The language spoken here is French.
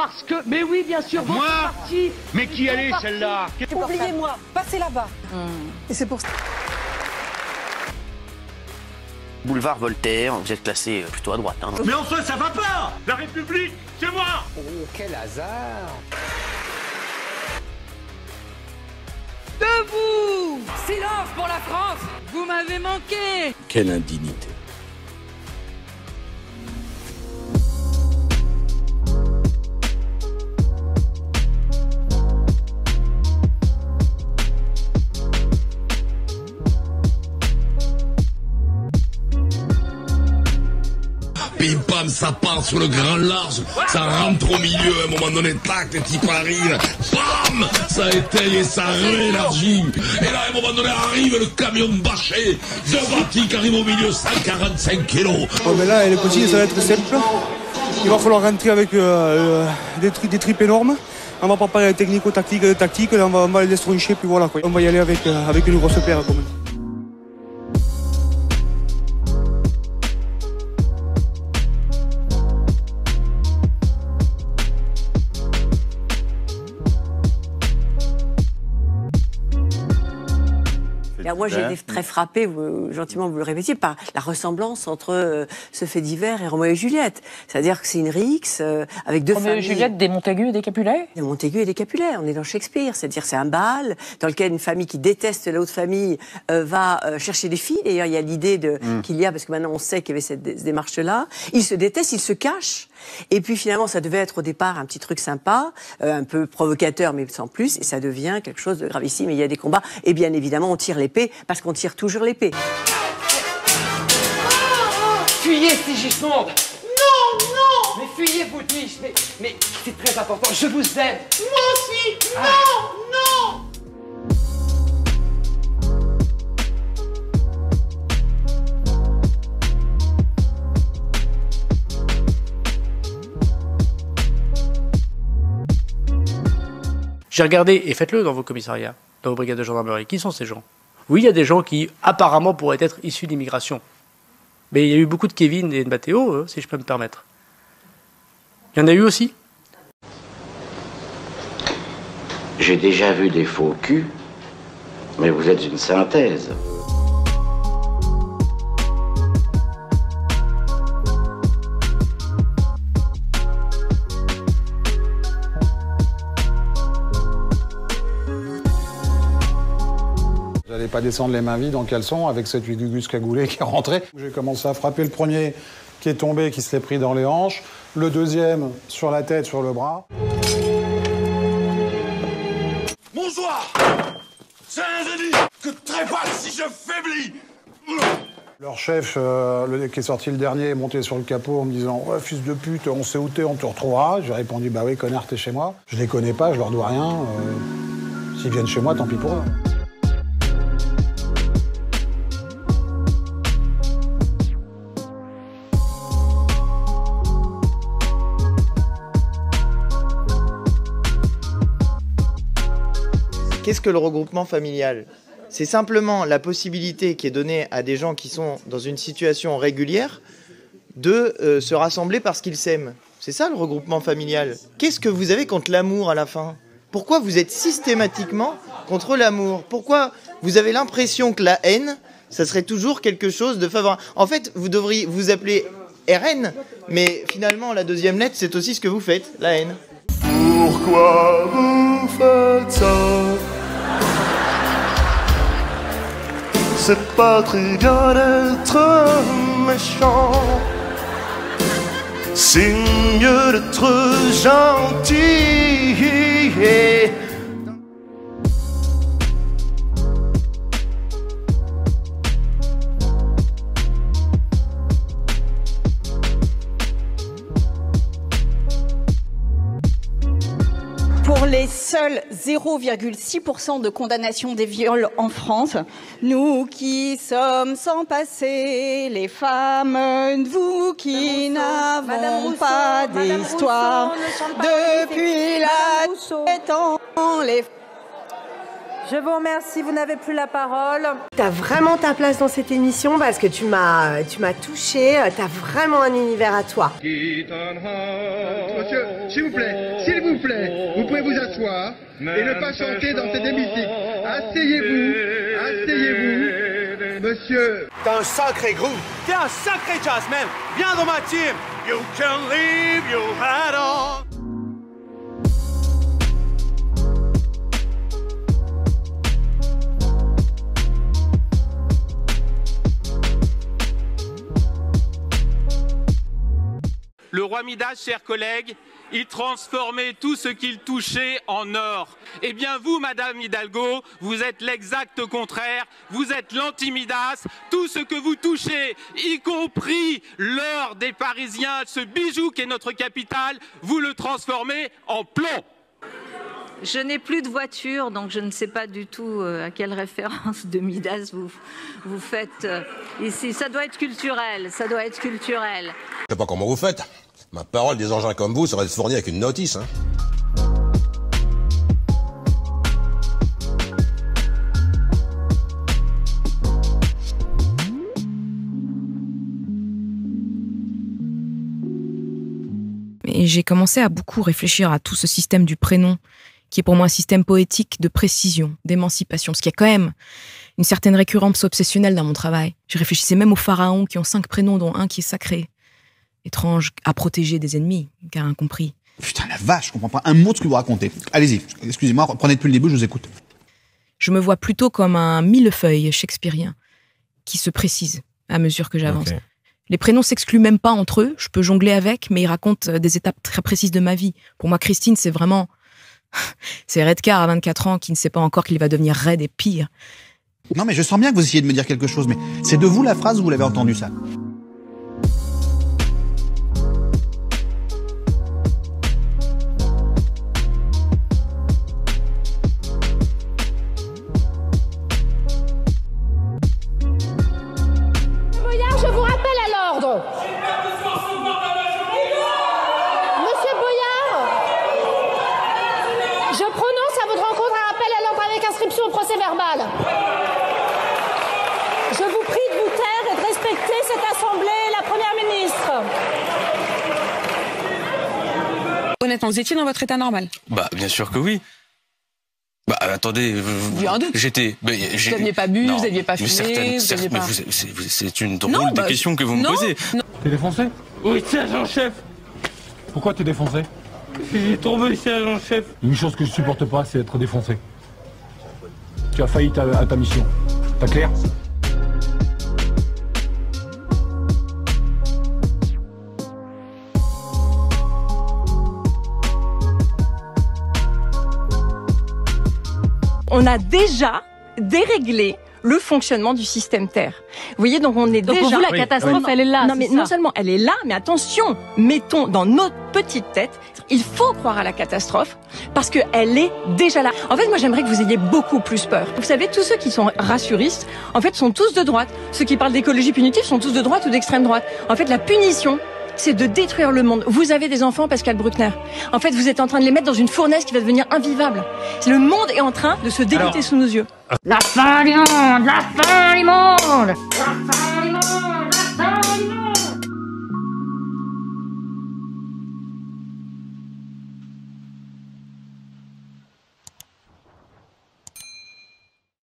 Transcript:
parce que... Mais oui, bien sûr, moi parti, mais qui allait celle-là? Oubliez-moi, passez là-bas. Et c'est pour ça. Boulevard Voltaire, vous êtes classé plutôt à droite. Hein. Mais en soi, ça va pas! La République, c'est moi! Oh, quel hasard! Debout! Silence pour la France! Vous m'avez manqué! Quelle indignité! Bim pam, ça part sur le grand large, ça rentre au milieu, à un moment donné, tac, les types arrivent, bam, ça éteint et ça réélargit. Et là, à un moment donné, arrive le camion bâché, de qui arrive au milieu, 145 kilos. Oh, mais là, les petits, ça va être simple. Il va falloir rentrer avec des tripes énormes. On va pas parler de technico-tactique, là, on va les destroncher, puis voilà, quoi. On va y aller avec une grosse paire, quand même. Alors moi, j'ai été très frappée, gentiment vous le répétiez, par la ressemblance entre ce fait divers et Roméo et Juliette. C'est-à-dire que c'est une rixe avec deux familles. Roméo et Juliette, des Montaigu et des Capulet? Des Montaigu et des Capulet, on est dans Shakespeare. C'est-à-dire c'est un bal dans lequel une famille qui déteste l'autre famille va chercher des filles. D'ailleurs, il y a l'idée qu'il y a, parce que maintenant on sait qu'il y avait cette démarche-là. Ils se détestent, ils se cachent. Et puis finalement, ça devait être au départ un petit truc sympa, un peu provocateur, mais sans plus. Et ça devient quelque chose de gravissime. Et il y a des combats. Et bien évidemment, on tire l'épée, parce qu'on tire toujours l'épée. Fuyez, Sigismonde! Non, non! Mais fuyez, vous dis-je! Mais c'est très important, je vous aime! Moi aussi! Non, non! J'ai regardé, et faites-le dans vos commissariats, dans vos brigades de gendarmerie, qui sont ces gens? Oui, il y a des gens qui, apparemment, pourraient être issus d'immigration. Mais il y a eu beaucoup de Kevin et de Mathéo, si je peux me permettre. Il y en a eu aussi. J'ai déjà vu des faux culs, mais vous êtes une synthèse. J'allais pas descendre les mains vides en caleçon avec cette gugus cagoulé qui est rentré. J'ai commencé à frapper le premier qui est tombé, qui se l'est pris dans les hanches. Le deuxième sur la tête, sur le bras. Bonsoir! C'est un génie que trépasse si je faiblis! Leur chef, qui est sorti le dernier, est monté sur le capot en me disant « Ouais, fils de pute, on sait où t'es, on te retrouvera. » J'ai répondu « Bah oui, connard, t'es chez moi. » Je les connais pas, je leur dois rien. S'ils viennent chez moi, tant pis pour eux. Qu'est-ce que le regroupement familial? C'est simplement la possibilité qui est donnée à des gens qui sont dans une situation régulière de se rassembler parce qu'ils s'aiment. C'est ça le regroupement familial. Qu'est-ce que vous avez contre l'amour à la fin? Pourquoi vous êtes systématiquement contre l'amour? Pourquoi vous avez l'impression que la haine, ça serait toujours quelque chose de favorable? En fait, vous devriez vous appeler RN, mais finalement la deuxième lettre, c'est aussi ce que vous faites, la haine. Pourquoi vous faites ça? C'est pas très bien d'être méchant. C'est mieux d'être gentil. Pour les seuls 0,6% de condamnation des viols en France, nous qui sommes sans passé, les femmes, vous qui n'avons pas d'histoire, depuis la temps, les... Je vous remercie, vous n'avez plus la parole. T'as vraiment ta place dans cette émission parce que tu m'as touchée, t'as vraiment un univers à toi. Monsieur, s'il vous plaît, Vous pouvez vous asseoir et ne pas chanter dans cet hémicycle. Asseyez-vous, asseyez-vous. Monsieur... T'as un sacré groove. T'es un sacré jazzman. Viens dans ma team. You can leave your hat on. Le roi Midas, chers collègues, il transformait tout ce qu'il touchait en or. Eh bien vous, Madame Hidalgo, vous êtes l'exact contraire, vous êtes l'anti-Midas. Tout ce que vous touchez, y compris l'or des Parisiens, ce bijou qui est notre capitale, vous le transformez en plomb. Je n'ai plus de voiture, donc je ne sais pas du tout à quelle référence de Midas vous faites ici. Ça doit être culturel, ça doit être culturel. Je sais pas comment vous faites. Ma parole, des engins comme vous, ça va être fourni avec une notice, hein. Et j'ai commencé à beaucoup réfléchir à tout ce système du prénom, qui est pour moi un système poétique de précision, d'émancipation, parce qu'il y a quand même une certaine récurrence obsessionnelle dans mon travail. Je réfléchissais même aux pharaons qui ont 5 prénoms, dont un qui est sacré. Étrange à protéger des ennemis, car incompris. Putain, la vache, je comprends pas un mot de ce que vous racontez. Allez-y, excusez-moi, reprenez depuis le début, je vous écoute. Je me vois plutôt comme un millefeuille shakespearien, qui se précise à mesure que j'avance. Okay. Les prénoms s'excluent même pas entre eux, je peux jongler avec, mais ils racontent des étapes très précises de ma vie. Pour moi, Christine, c'est vraiment... c'est Redcar à 24 ans qui ne sait pas encore qu'il va devenir raide et pire. Non mais je sens bien que vous essayez de me dire quelque chose, mais c'est de vous la phrase ou vous l'avez entendu ça? Je vous rappelle à l'ordre. Monsieur Boyard, je prononce à votre rencontre un rappel à l'ordre avec inscription au procès-verbal. Je vous prie de vous taire et de respecter cette assemblée et la Première ministre. Honnêtement, vous étiez dans votre état normal? Bah, bien sûr que oui. Bah, attendez, j'étais... Vous n'aviez pas bu, vous n'aviez pas fumé, vous n'aviez pas... C'est une drôle de question que vous me posez. T'es défoncé? Oui, sergent-chef. Pourquoi t'es défoncé? J'ai tombé, sergent-chef. Une chose que je supporte pas, c'est être défoncé. Tu as failli à ta mission. T'as clair? On a déjà déréglé le fonctionnement du système Terre. Vous voyez, donc on est donc déjà... pour vous, la catastrophe, elle est là. Non, mais non seulement elle est là, mais attention, mettons dans notre petite tête, il faut croire à la catastrophe parce qu'elle est déjà là. En fait, moi, j'aimerais que vous ayez beaucoup plus peur. Vous savez, tous ceux qui sont rassuristes, en fait, sont tous de droite. Ceux qui parlent d'écologie punitive sont tous de droite ou d'extrême droite. En fait, la punition, c'est de détruire le monde. Vous avez des enfants, Pascal Bruckner. En fait, vous êtes en train de les mettre dans une fournaise qui va devenir invivable. Le monde est en train de se déliter sous nos yeux. La fin du monde, la fin du monde.